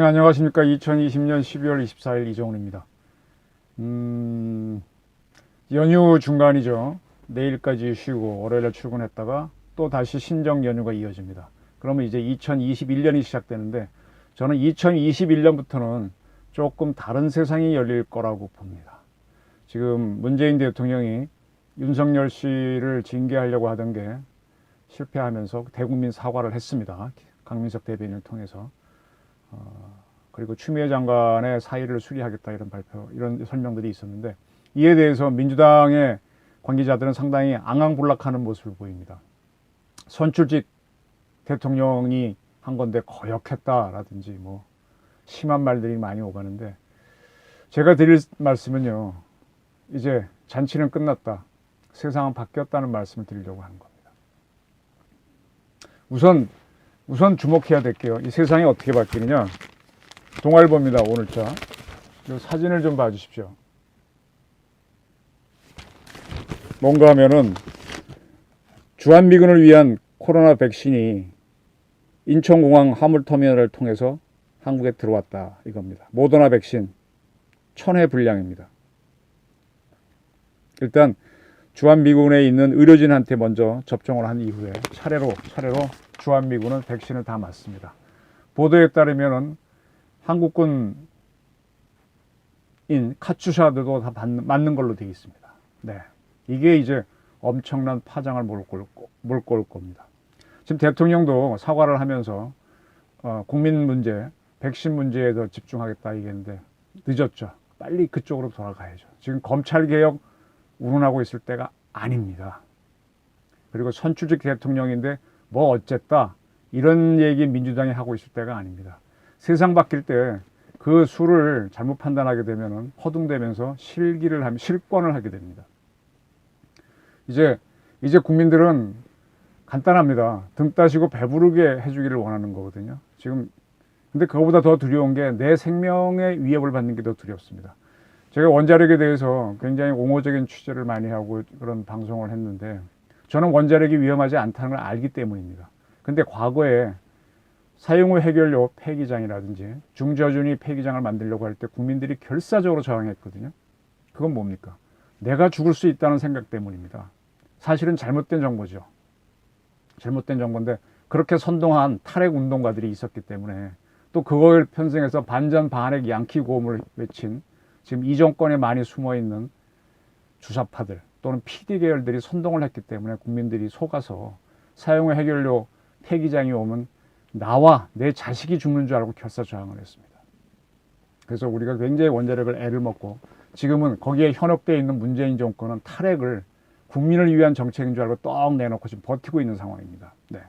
안녕하십니까. 2020년 12월 24일 이정훈입니다. 연휴 중간이죠. 내일까지 쉬고 월요일에 출근했다가 또 다시 신정 연휴가 이어집니다. 그러면 이제 2021년이 시작되는데 저는 2021년부터는 조금 다른 세상이 열릴 거라고 봅니다. 지금 문재인 대통령이 윤석열 씨를 징계하려고 하던 게 실패하면서 대국민 사과를 했습니다. 강민석 대변인을 통해서. 그리고 추미애 장관의 사의를 수리하겠다 이런 발표, 이런 설명들이 있었는데 이에 대해서 민주당의 관계자들은 상당히 앙앙불락하는 모습을 보입니다. 선출직 대통령이 한 건데 거역했다라든지 뭐 심한 말들이 많이 오가는데 제가 드릴 말씀은요, 이제 잔치는 끝났다, 세상은 바뀌었다는 말씀을 드리려고 하는 겁니다. 우선 주목해야 될 게요, 이 세상이 어떻게 바뀌느냐. 동아일보입니다. 오늘자. 이 사진을 좀 봐주십시오. 뭔가 하면은 주한미군을 위한 코로나 백신이 인천공항 화물터미널을 통해서 한국에 들어왔다 이겁니다. 모더나 백신 1000회 분량입니다. 일단 주한미군에 있는 의료진한테 먼저 접종을 한 이후에 차례로 주한미군은 백신을 다 맞습니다. 보도에 따르면은 한국군인 카츄샤들도 다 맞는 걸로 되어 있습니다. 네, 이게 이제 엄청난 파장을 몰고 올 겁니다. 지금 대통령도 사과를 하면서 국민 문제, 백신 문제에 더 집중하겠다 얘기했는데 늦었죠. 빨리 그쪽으로 돌아가야죠. 지금 검찰개혁 운운하고 있을 때가 아닙니다. 그리고 선출직 대통령인데 뭐 어쨌다 이런 얘기 민주당이 하고 있을 때가 아닙니다. 세상 바뀔 때 그 수를 잘못 판단하게 되면 허둥대면서 실권을 하게 됩니다. 이제 국민들은 간단합니다. 등 따시고 배부르게 해주기를 원하는 거거든요. 지금 근데 그거보다 더 두려운 게 내 생명의 위협을 받는 게 더 두렵습니다. 제가 원자력에 대해서 굉장히 옹호적인 취재를 많이 하고 그런 방송을 했는데 저는 원자력이 위험하지 않다는 걸 알기 때문입니다. 근데 과거에 사용후 해결료 폐기장이라든지 중저준위 폐기장을 만들려고 할 때 국민들이 결사적으로 저항했거든요. 그건 뭡니까? 내가 죽을 수 있다는 생각 때문입니다. 사실은 잘못된 정보죠. 잘못된 정보인데 그렇게 선동한 탈핵 운동가들이 있었기 때문에 또 그걸 편성해서 반전 반핵 양키 고음을 외친 지금 이 정권에 많이 숨어있는 주사파들 또는 PD 계열들이 선동을 했기 때문에 국민들이 속아서 사용후 해결료 폐기장이 오면 나와 내 자식이 죽는 줄 알고 결사저항을 했습니다. 그래서 우리가 굉장히 원자력을 애를 먹고 지금은 거기에 현혹되어 있는 문재인 정권은 탈핵을 국민을 위한 정책인 줄 알고 떡 내놓고 지금 버티고 있는 상황입니다. 네.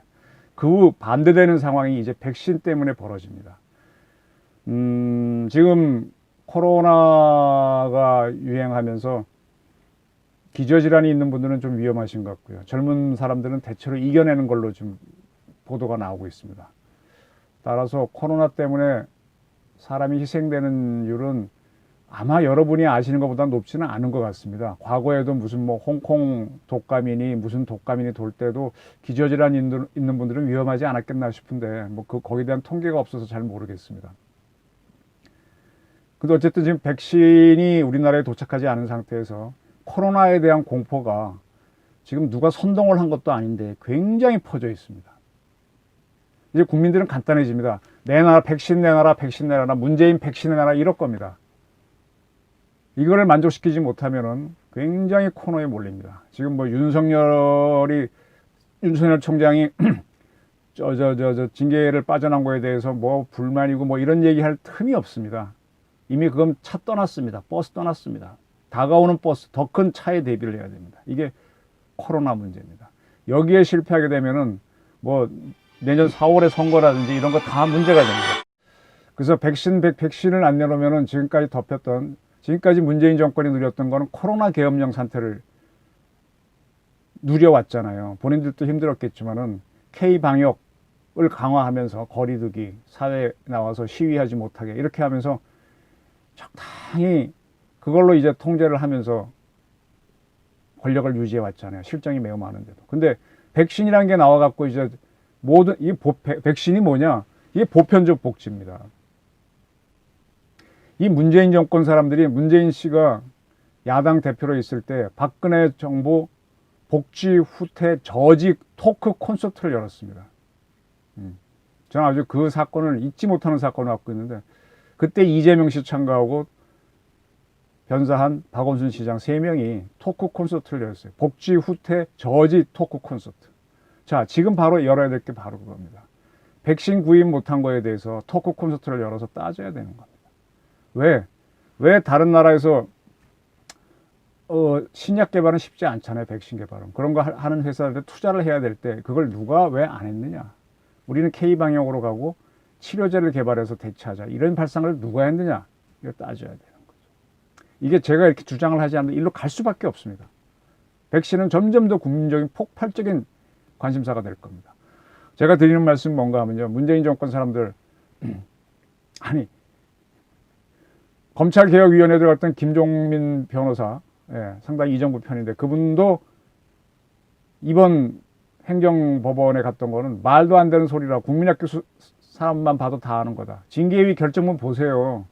그 반대되는 상황이 이제 백신 때문에 벌어집니다. 지금 코로나가 유행하면서 기저질환이 있는 분들은 좀 위험하신 것 같고요. 젊은 사람들은 대체로 이겨내는 걸로 좀 보도가 나오고 있습니다. 따라서 코로나 때문에 사람이 희생되는 율은 아마 여러분이 아시는 것보다 높지는 않은 것 같습니다. 과거에도 무슨 뭐 홍콩 독감이니 무슨 독감이니 돌 때도 기저질환이 있는 분들은 위험하지 않았겠나 싶은데 뭐 거기에 대한 통계가 없어서 잘 모르겠습니다. 근데 어쨌든 지금 백신이 우리나라에 도착하지 않은 상태에서 코로나에 대한 공포가 지금 누가 선동을 한 것도 아닌데 굉장히 퍼져 있습니다. 이제 국민들은 간단해집니다. 내놔라, 백신 내놔라, 백신 내놔라, 문재인 백신 내놔라 이럴 겁니다. 이거를 만족시키지 못하면은 굉장히 코너에 몰립니다. 지금 뭐 윤석열 총장이 징계를 빠져난 거에 대해서 뭐 불만이고 뭐 이런 얘기할 틈이 없습니다. 이미 그건 차 떠났습니다. 버스 떠났습니다. 다가오는 버스, 더 큰 차에 대비를 해야 됩니다. 이게 코로나 문제입니다. 여기에 실패하게 되면은 뭐 내년 4월에 선거라든지 이런 거 다 문제가 됩니다. 그래서 백신을 안 내놓으면은 지금까지 문재인 정권이 누렸던 거는 코로나 계엄령 상태를 누려왔잖아요. 본인들도 힘들었겠지만은 K-방역을 강화하면서 거리두기, 사회에 나와서 시위하지 못하게 이렇게 하면서 적당히 그걸로 이제 통제를 하면서 권력을 유지해 왔잖아요. 실정이 매우 많은데도. 근데 백신이라는 게 나와갖고 이제 백신이 뭐냐? 이게 보편적 복지입니다. 이 문재인 정권 사람들이 문재인 씨가 야당 대표로 있을 때 박근혜 정부 복지 후퇴 저직 토크 콘서트를 열었습니다. 저는 아주 그 사건을 잊지 못하는 사건을 갖고 있는데, 그때 이재명 씨 참가하고 변사한 박원순 시장 3명이 토크 콘서트를 열었어요. 복지 후퇴 저직 토크 콘서트. 자, 지금 바로 열어야 될 게 바로 그겁니다. 백신 구입 못한 거에 대해서 토크 콘서트를 열어서 따져야 되는 겁니다. 왜 다른 나라에서 신약 개발은 쉽지 않잖아요. 백신 개발은. 그런 거 하는 회사들 투자를 해야 될 때 그걸 누가 왜 안 했느냐. 우리는 K방역으로 가고 치료제를 개발해서 대체하자. 이런 발상을 누가 했느냐. 이거 따져야 되는 거죠. 이게 제가 이렇게 주장을 하지 않는데 일로 갈 수밖에 없습니다. 백신은 점점 더 국민적인 폭발적인 관심사가 될 겁니다. 제가 드리는 말씀은 뭔가 하면요. 문재인 정권 사람들, 아니, 검찰개혁위원회 들어갔던 김종민 변호사, 상당히 이 정부 편인데, 그분도 이번 행정법원에 갔던 거는 말도 안 되는 소리라, 국민학교 사람만 봐도 다 아는 거다. 징계위 결정문 보세요.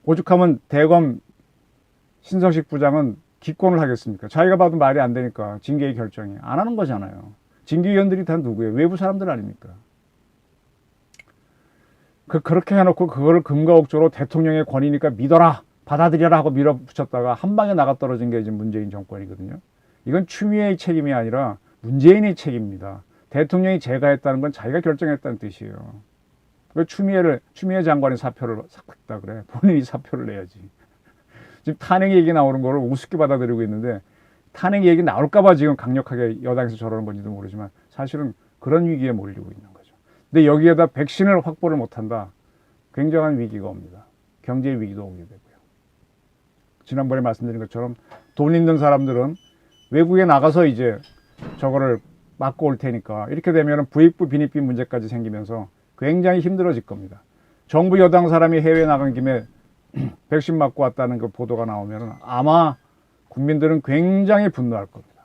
오죽하면 대검 신성식 부장은 기권을 하겠습니까? 자기가 봐도 말이 안 되니까 징계위 결정이 안 하는 거잖아요. 징계위원들이 다 누구예요? 외부 사람들 아닙니까? 그렇게 해놓고 그거를 금가옥조로 대통령의 권위니까 믿어라, 받아들여라 하고 밀어붙였다가 한 방에 나가 떨어진 게 지금 문재인 정권이거든요. 이건 추미애의 책임이 아니라 문재인의 책임입니다. 대통령이 제가 했다는 건 자기가 결정했다는 뜻이에요. 추미애 장관이 사표를 삭다 그래. 본인이 사표를 내야지. 지금 탄핵 얘기 나오는 거를 우습게 받아들이고 있는데, 탄핵 얘기 나올까봐 지금 강력하게 여당에서 저러는 건지도 모르지만 사실은 그런 위기에 몰리고 있는 거죠. 근데 여기에다 백신을 확보를 못한다. 굉장한 위기가 옵니다. 경제 위기도 오게 되고요. 지난번에 말씀드린 것처럼 돈 있는 사람들은 외국에 나가서 이제 저거를 막고 올 테니까, 이렇게 되면 부익부 빈익빈 문제까지 생기면서 굉장히 힘들어질 겁니다. 정부 여당 사람이 해외 나간 김에 백신 맞고 왔다는 그 보도가 나오면 아마 국민들은 굉장히 분노할 겁니다.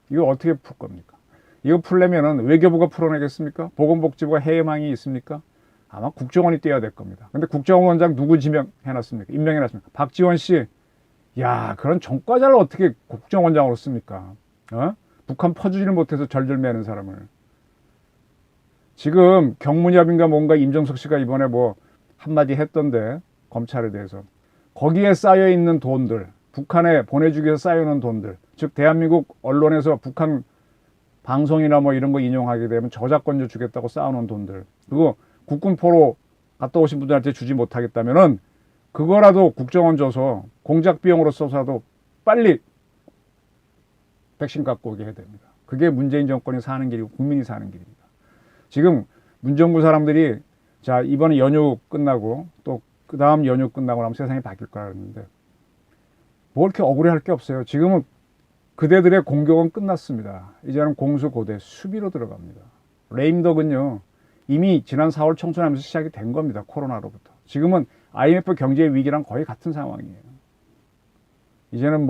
이거 어떻게 풀 겁니까? 이거 풀려면은 외교부가 풀어내겠습니까? 보건복지부가 해외망이 있습니까? 아마 국정원이 떼야 될 겁니다. 근데 국정원장 누구 지명해놨습니까? 임명해놨습니까? 박지원 씨. 야, 그런 전과자를 어떻게 국정원장으로 씁니까? 북한 퍼주지를 못해서 절절매는 사람을. 지금 경무협인가 뭔가 임정석 씨가 이번에 뭐 한마디 했던데, 검찰에 대해서. 거기에 쌓여있는 돈들, 북한에 보내주기 위해서 쌓여있는 돈들, 즉 대한민국 언론에서 북한 방송이나 뭐 이런 거 인용하게 되면 저작권료 주겠다고 쌓아놓은 돈들, 그거 국군포로 갔다 오신 분들한테 주지 못하겠다면은 그거라도 국정원 줘서 공작 비용으로 써서라도 빨리 백신 갖고 오게 해야 됩니다. 그게 문재인 정권이 사는 길이고 국민이 사는 길입니다. 지금 문정부 사람들이 자, 이번에 연휴 끝나고 또 그 다음 연휴 끝나고 나면 세상이 바뀔 거라 그랬는데 뭐 이렇게 억울해할 게 없어요. 지금은 그대들의 공격은 끝났습니다. 이제는 공수고대 수비로 들어갑니다. 레임덕은요, 이미 지난 4월 청소하면서 시작이 된 겁니다. 코로나로부터. 지금은 IMF 경제 위기랑 거의 같은 상황이에요. 이제는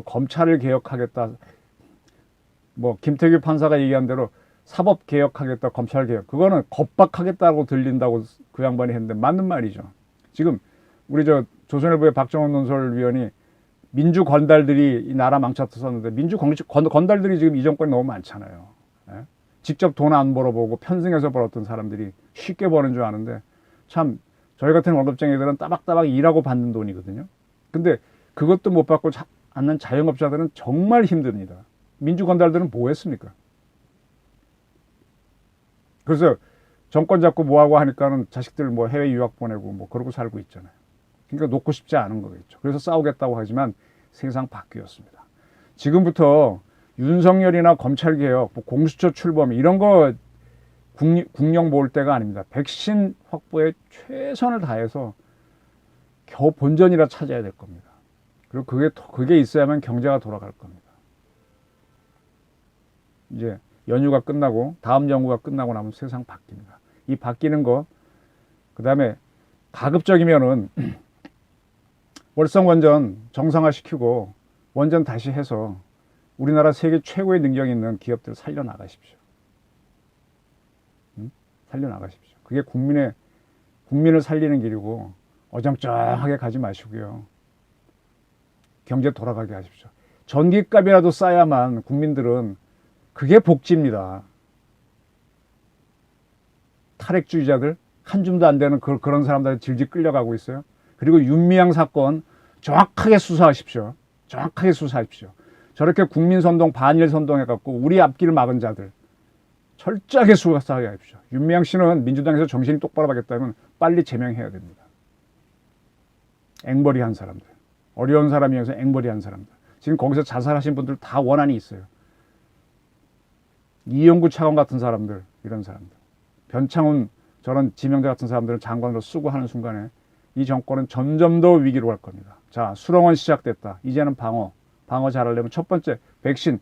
검찰을 개혁하겠다. 뭐 김태규 판사가 얘기한 대로 사법 개혁하겠다, 검찰 개혁. 그거는 겁박하겠다고 들린다고 그 양반이 했는데 맞는 말이죠. 지금 우리 조선일보의 박정원 논설위원이 민주 건달들이 이 나라 망쳤었는데, 민주 건달들이 지금 이 정권에 너무 많잖아요. 예? 직접 돈 안 벌어보고 편승해서 벌었던 사람들이 쉽게 버는 줄 아는데, 참 저희 같은 월급쟁이들은 따박따박 일하고 받는 돈이거든요. 근데 그것도 못 받고 않는 자영업자들은 정말 힘듭니다. 민주 건달들은 뭐 했습니까? 그래서 정권 잡고 뭐하고 하니까는 자식들 뭐 해외 유학 보내고 뭐 그러고 살고 있잖아요. 그러니까 놓고 싶지 않은 거겠죠. 그래서 싸우겠다고 하지만 세상 바뀌었습니다. 지금부터 윤석열이나 검찰개혁, 뭐 공수처 출범 이런 거 국력 모을 때가 아닙니다. 백신 확보에 최선을 다해서 겨우 본전이라 찾아야 될 겁니다. 그리고 그게 있어야만 경제가 돌아갈 겁니다. 이제 연휴가 끝나고 다음 연구가 끝나고 나면 세상 바뀝니다. 이 바뀌는 거, 그 다음에 가급적이면은 월성원전 정상화시키고 원전 다시 해서 우리나라 세계 최고의 능력 있는 기업들 살려나가십시오. 살려나가십시오. 그게 국민의 국민을 살리는 길이고 어정쩡하게 가지 마시고요. 경제 돌아가게 하십시오. 전기값이라도 싸야만 국민들은 그게 복지입니다. 탈핵주의자들 한 줌도 안 되는 그런 사람들 질질 끌려가고 있어요. 그리고 윤미향 사건 정확하게 수사하십시오. 정확하게 수사하십시오. 저렇게 국민 선동, 반일 선동해갖고 우리 앞길을 막은 자들 철저하게 수사하게 하십시오. 윤미향 씨는 민주당에서 정신이 똑바로 하겠다면 빨리 제명해야 됩니다. 앵벌이 한 사람들, 어려운 사람이어서 앵벌이 한 사람들, 지금 거기서 자살하신 분들 다 원한이 있어요. 이영구 차관 같은 사람들, 이런 사람들, 변창훈 저런 지명자 같은 사람들을 장관으로 쓰고 하는 순간에 이 정권은 점점 더 위기로 갈 겁니다. 자, 수렁은 시작됐다. 이제는 방어 잘하려면 첫 번째 백신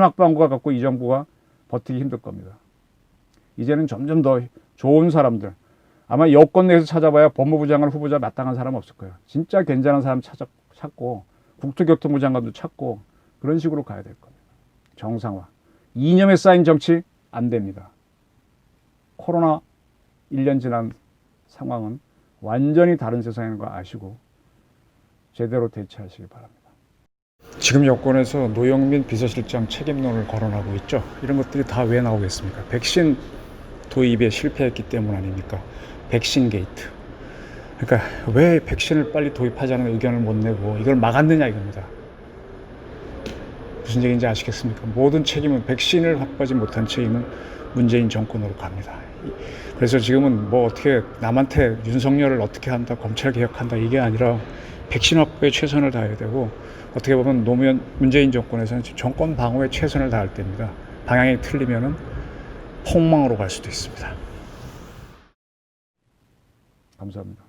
확보한 거 갖고 이 정부가 버티기 힘들 겁니다. 이제는 점점 더 좋은 사람들, 아마 여권 내에서 찾아봐야 법무부 장관 후보자 마땅한 사람 없을 거예요. 진짜 괜찮은 사람 찾고 국토교통부 장관도 찾고 그런 식으로 가야 될 겁니다. 정상화. 이념에 쌓인 정치 안 됩니다. 코로나 1년 지난 상황은 완전히 다른 세상인 거 아시고 제대로 대처하시기 바랍니다. 지금 여권에서 노영민 비서실장 책임론을 거론하고 있죠. 이런 것들이 다 왜 나오겠습니까? 백신 도입에 실패했기 때문 아닙니까? 백신 게이트. 그러니까 왜 백신을 빨리 도입하자는 의견을 못 내고 이걸 막았느냐 이겁니다. 무슨 얘기인지 아시겠습니까? 모든 책임은, 백신을 확보하지 못한 책임은 문재인 정권으로 갑니다. 그래서 지금은 뭐 어떻게 남한테 윤석열을 어떻게 한다, 검찰 개혁한다 이게 아니라 백신 확보에 최선을 다해야 되고, 어떻게 보면 노무현 문재인 정권에서는 정권 방어에 최선을 다할 때입니다. 방향이 틀리면은 폭망으로 갈 수도 있습니다. 감사합니다.